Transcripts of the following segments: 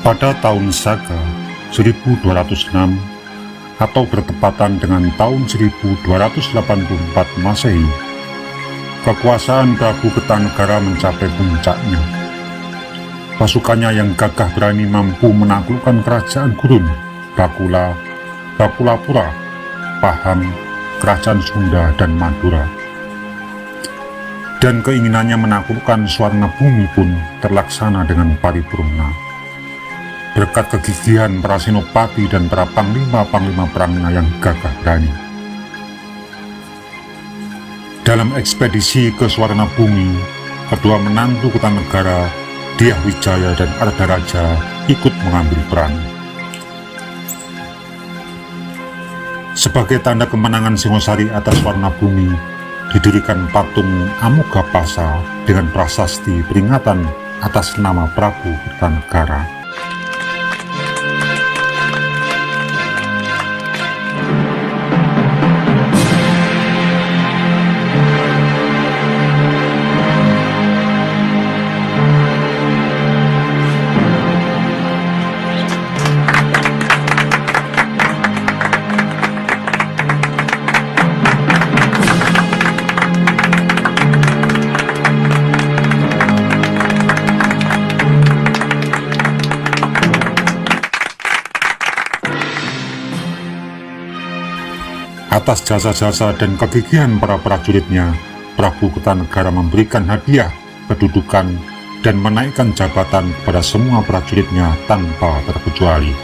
Pada tahun Saga 1206 atau bertepatan dengan tahun 1284 Masehi, kekuasaan Prabu Kertanegara mencapai puncaknya. Pasukannya yang gagah berani mampu menaklukkan kerajaan Gurun, Bakula, Bakulapura, Pahang, kerajaan Sunda, dan Madura. Dan keinginannya menaklukkan Swarna Bumi pun terlaksana dengan paripurna. Berkat kegigihan para senopati dan para panglima-panglima perangnya yang gagah berani. Dalam ekspedisi ke Swarna Bumi, kedua menantu Kertanegara, Dyah Wijaya dan Ardaraja, ikut mengambil peran. Sebagai tanda kemenangan Singosari atas Swarna Bumi, didirikan patung Amogapasa dengan prasasti peringatan atas nama Prabu Kertanegara. Atas jasa-jasa dan kegigihan para prajuritnya, Prabu Kertanegara memberikan hadiah, kedudukan, dan menaikkan jabatan kepada semua prajuritnya tanpa terkecuali.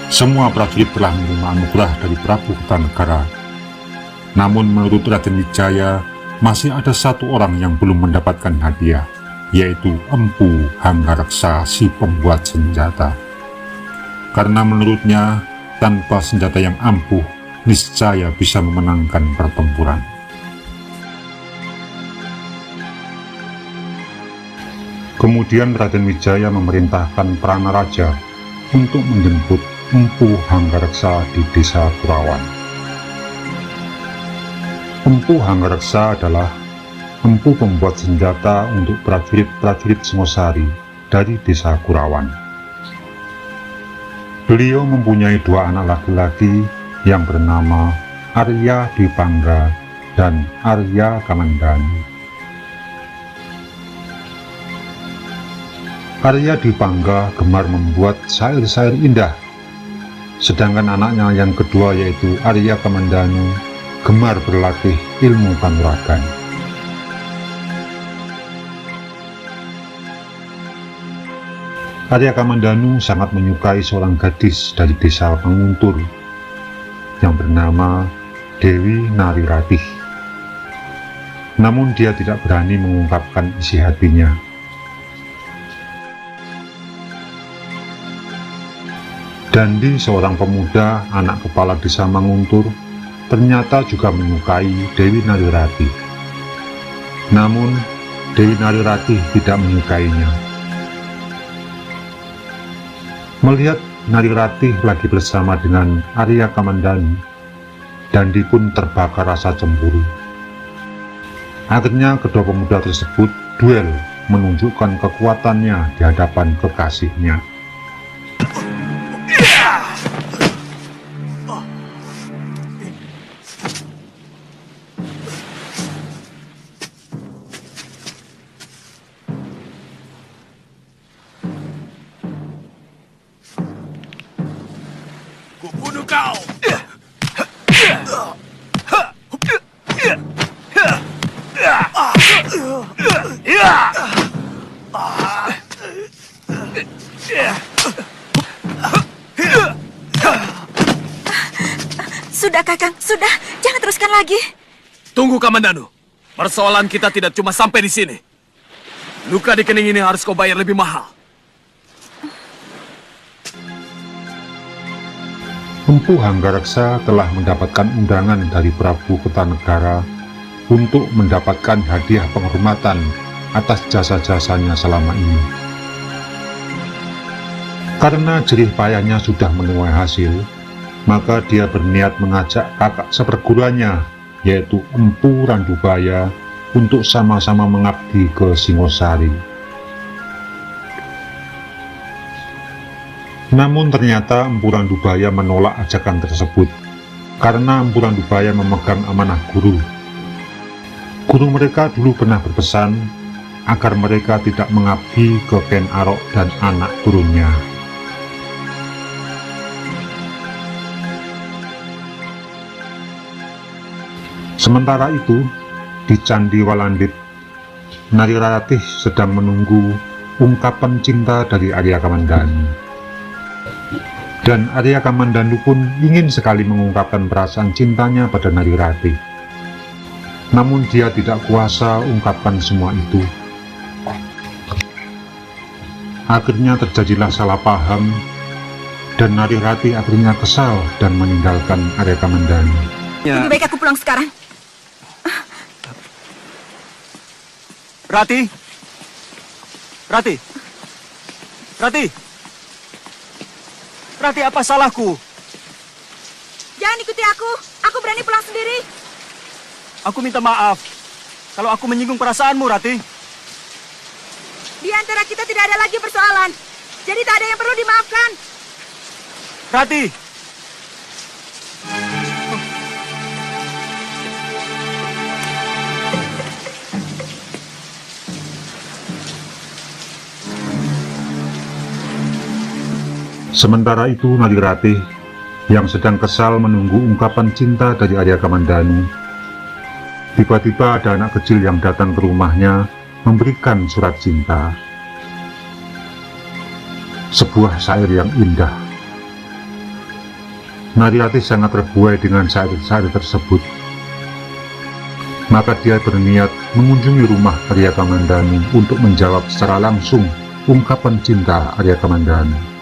Semua prajurit telah menerima anugerah dari Prabu Kertanegara. Namun menurut Raden Wijaya, masih ada satu orang yang belum mendapatkan hadiah, yaitu Empu Hanggareksa, si pembuat senjata. Karena menurutnya, tanpa senjata yang ampuh, niscaya bisa memenangkan pertempuran. Kemudian Raden Wijaya memerintahkan Pranaraja untuk menjemput Empu Hanggareksa di desa Kurawan. Empu Hanggareksa adalah empu pembuat senjata untuk prajurit-prajurit Singosari dari desa Kurawan. Beliau mempunyai dua anak laki-laki yang bernama Arya Dwipangga dan Arya Kamandanu. Arya Dwipangga gemar membuat syair-syair indah, sedangkan anaknya yang kedua yaitu Arya Kamandanu gemar berlatih ilmu kanuragan. Arya Kamandanu sangat menyukai seorang gadis dari desa Panguntur yang bernama Dewi Nariratih. Namun dia tidak berani mengungkapkan isi hatinya. Dandi, seorang pemuda anak kepala desa Manguntur, ternyata juga menyukai Dewi Nariratih. Namun Dewi Nariratih tidak menyukainya. Melihat Nariratih lagi bersama dengan Arya Kamandanu, Dandi pun terbakar rasa cemburu. Akhirnya kedua pemuda tersebut duel menunjukkan kekuatannya di hadapan kekasihnya. Kubunuh kau! Sudah Kakang, sudah. Jangan teruskan lagi. Tunggu Kamandanu. Persoalan kita tidak cuma sampai di sini. Luka di kening ini harus kau bayar lebih mahal. Empu Hanggareksa telah mendapatkan undangan dari Prabu Kertanegara untuk mendapatkan hadiah penghormatan atas jasa-jasanya selama ini. Karena jerih payahnya sudah menuai hasil, maka dia berniat mengajak kakak seperguruannya, yaitu Empu Randubaya, untuk sama-sama mengabdi ke Singosari. Namun ternyata Empu Randubaya menolak ajakan tersebut, karena Empu Randubaya memegang amanah guru. Guru mereka dulu pernah berpesan agar mereka tidak mengabdi ke Ken Arok dan anak turunnya. Sementara itu, di Candi Walandit, Nariratih sedang menunggu ungkapan cinta dari Arya Kamandanu. Dan Arya Kamandanu pun ingin sekali mengungkapkan perasaan cintanya pada Nariratih. Namun dia tidak kuasa ungkapkan semua itu. Akhirnya terjadilah salah paham, dan Nariratih akhirnya kesal dan meninggalkan Arya Kamandanu. Lebih baik aku pulang sekarang. Rati! Rati! Rati! Rati, apa salahku? Jangan ikuti aku. Aku berani pulang sendiri. Aku minta maaf kalau aku menyinggung perasaanmu, Rati. Di antara kita tidak ada lagi persoalan. Jadi tak ada yang perlu dimaafkan. Rati! Sementara itu Nariratih yang sedang kesal menunggu ungkapan cinta dari Arya Kamandanu, tiba-tiba ada anak kecil yang datang ke rumahnya memberikan surat cinta. Sebuah syair yang indah. Nariratih sangat terbuai dengan syair-syair tersebut. Maka dia berniat mengunjungi rumah Arya Kamandanu untuk menjawab secara langsung ungkapan cinta Arya Kamandanu.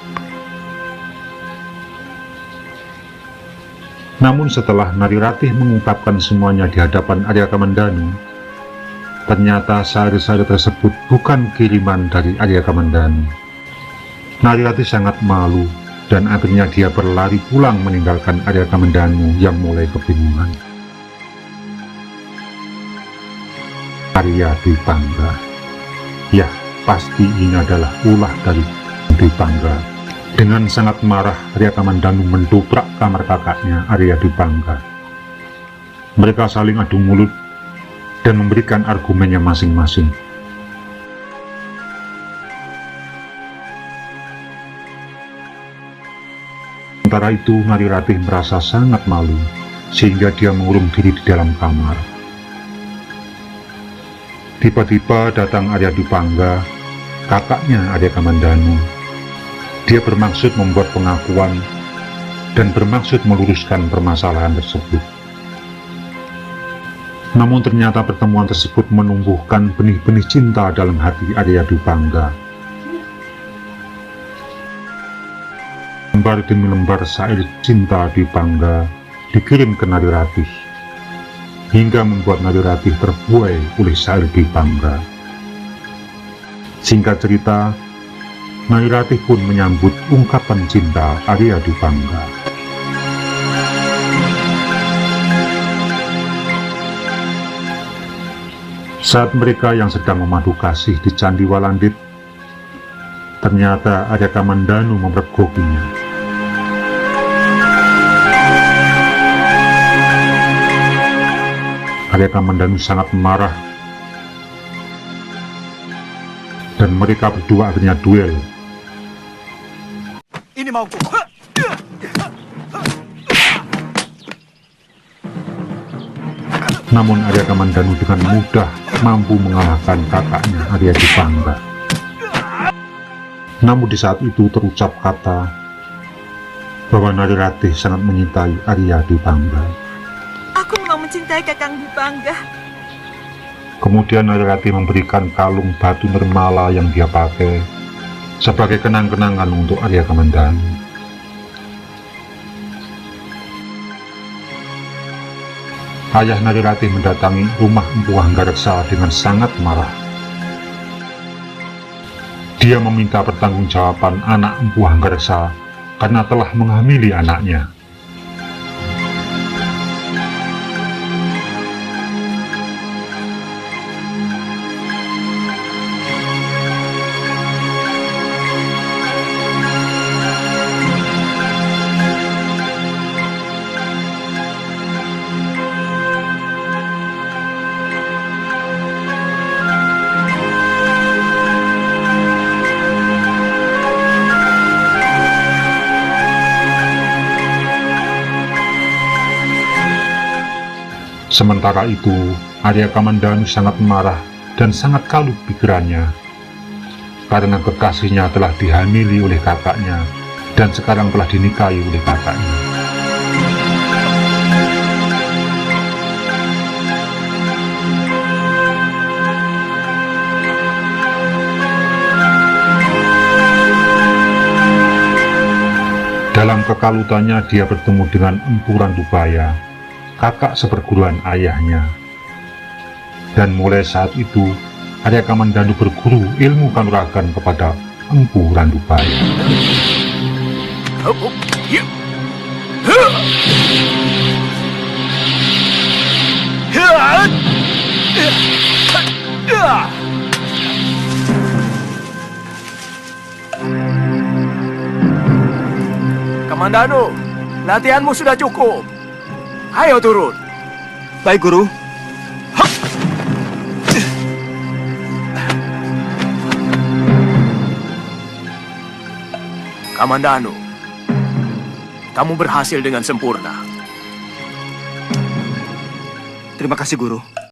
Namun setelah Nariratih mengungkapkan semuanya di hadapan Arya Kamandanu, ternyata syair-syair tersebut bukan kiriman dari Arya Kamandanu. Nariratih sangat malu dan akhirnya dia berlari pulang meninggalkan Arya Kamandanu yang mulai kebingungan. Arya Dwi Pangga. Ya, pasti ini adalah ulah dari Dwi Pangga. Dengan sangat marah, Arya Kamandanu mendobrak kamar kakaknya, Arya Dwi Pangga. Mereka saling adu mulut dan memberikan argumennya masing-masing. Sementara itu, Nariratih merasa sangat malu, sehingga dia mengurung diri di dalam kamar. Tiba-tiba datang Arya Dwi Pangga, kakaknya Arya Kamandanu. Dia bermaksud membuat pengakuan dan bermaksud meluruskan permasalahan tersebut. Namun ternyata pertemuan tersebut menumbuhkan benih-benih cinta dalam hati Arya Dwi Pangga. Lembar demi lembar syair cinta Dwi Pangga dikirim ke Nariratih, hingga membuat Nariratih terbuai oleh syair Dwi Pangga. Singkat cerita, Nariratih pun menyambut ungkapan cinta Arya Dwi Pangga. Saat mereka yang sedang memadu kasih di Candi Walandit, ternyata Arya Kamandanu memergokinya. Arya Kamandanu sangat marah, dan mereka berdua akhirnya duel. Ini mauku. Namun Arya Kamandanu dengan mudah mampu mengalahkan kakaknya Arya Dwi Pangga. Namun di saat itu terucap kata bahwa Nariratih sangat menyintai Arya Dwi Pangga. Aku memang mencintai Kakang Dwi Pangga. Kemudian Nariratih memberikan kalung batu nirmala yang dia pakai sebagai kenang-kenangan untuk Arya Kamandanu. Ayah Nariratih mendatangi rumah Empu Hanggareksa dengan sangat marah. Dia meminta pertanggungjawaban anak Empu Hanggareksa karena telah menghamili anaknya. Sementara itu, Arya Kamandanu sangat marah dan sangat kalut pikirannya, karena kekasihnya telah dihamili oleh kakaknya dan sekarang telah dinikahi oleh kakaknya. Dalam kekalutannya dia bertemu dengan Empu Randubaya, kakak seperguruan ayahnya. Dan mulai saat itu, Arya Kamandanu berguru ilmu kanuragan kepada Empu Randubaya. Kamandanu, latihanmu sudah cukup. Ayo turun. Baik, Guru. Kamandanu, kamu berhasil dengan sempurna. Terima kasih, Guru.